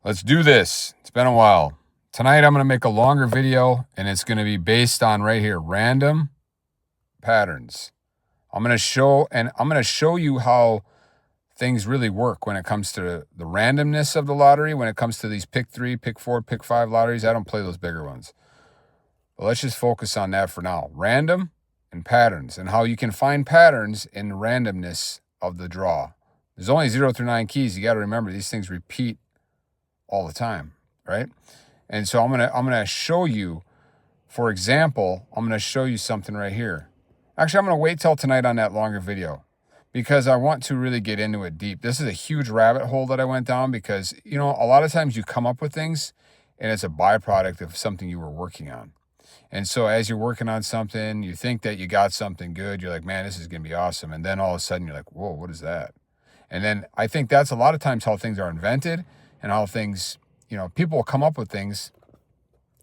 Let's do this. It's been a while. Tonight I'm going to make a longer video, and it's going to be based on right here, random patterns. I'm going to show you how things really work when it comes to the randomness of the lottery, when it comes to these pick 3, pick 4, pick 5 lotteries. I don't play those bigger ones. But let's just focus on that for now. Random and patterns, and how you can find patterns in the randomness of the draw. There's only 0 through 9 keys. You got to remember, these things repeat all the time, right? And so I'm gonna show you, for example, I'm gonna show you something right here. Actually, I'm gonna wait till tonight on that longer video because I want to really get into it deep. This is a huge rabbit hole that I went down because, you know, a lot of times you come up with things and it's a byproduct of something you were working on. And so as you're working on something, you think that you got something good. You're like, man, this is gonna be awesome. And then all of a sudden you're like, whoa, what is that? And then I think that's a lot of times how things are invented and how things, you know, people will come up with things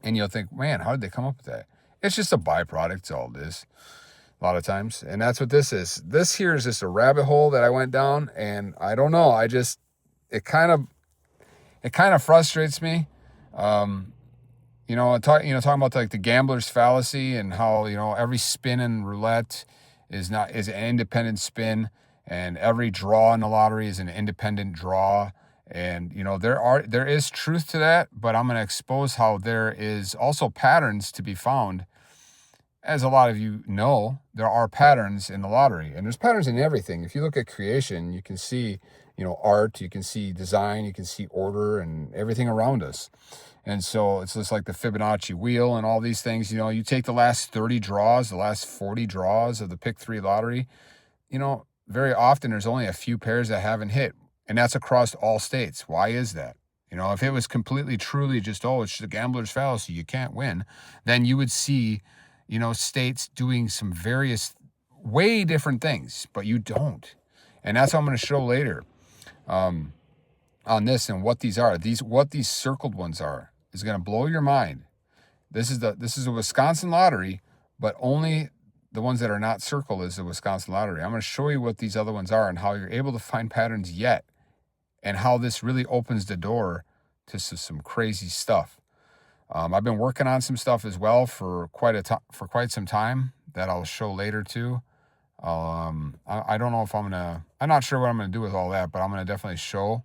and you'll think, man, how did they come up with that? It's just a byproduct. It's all it is a lot of times. And that's what this is. This here is just a rabbit hole that I went down, and I don't know. It kind of frustrates me. Talking about like the gambler's fallacy and how, you know, every spin in roulette is an independent spin, and every draw in the lottery is an independent draw. And, you know, there is truth to that, but I'm going to expose how there is also patterns to be found. As a lot of you know, there are patterns in the lottery, and there's patterns in everything. If you look at creation, you can see, you know, art, you can see design, you can see order and everything around us. And so it's just like the Fibonacci wheel and all these things. You know, you take the last 30 draws, the last 40 draws of the pick 3 lottery, you know, very often there's only a few pairs that haven't hit. And that's across all states. Why is that? You know, if it was completely, truly just, oh, it's the gambler's fallacy, you can't win, then you would see, you know, states doing some various, way different things, but you don't. And that's what I'm going to show later on this and what these are. What these circled ones are is going to blow your mind. This is a Wisconsin lottery, but only the ones that are not circled is the Wisconsin lottery. I'm going to show you what these other ones are and how you're able to find patterns yet, and how this really opens the door to some crazy stuff. I've been working on some stuff as well for quite some time that I'll show later too. I don't know if I'm not sure what I'm gonna do with all that, but I'm gonna definitely show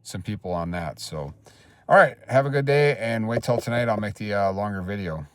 some people on that. So, all right, have a good day and wait till tonight. I'll make the longer video.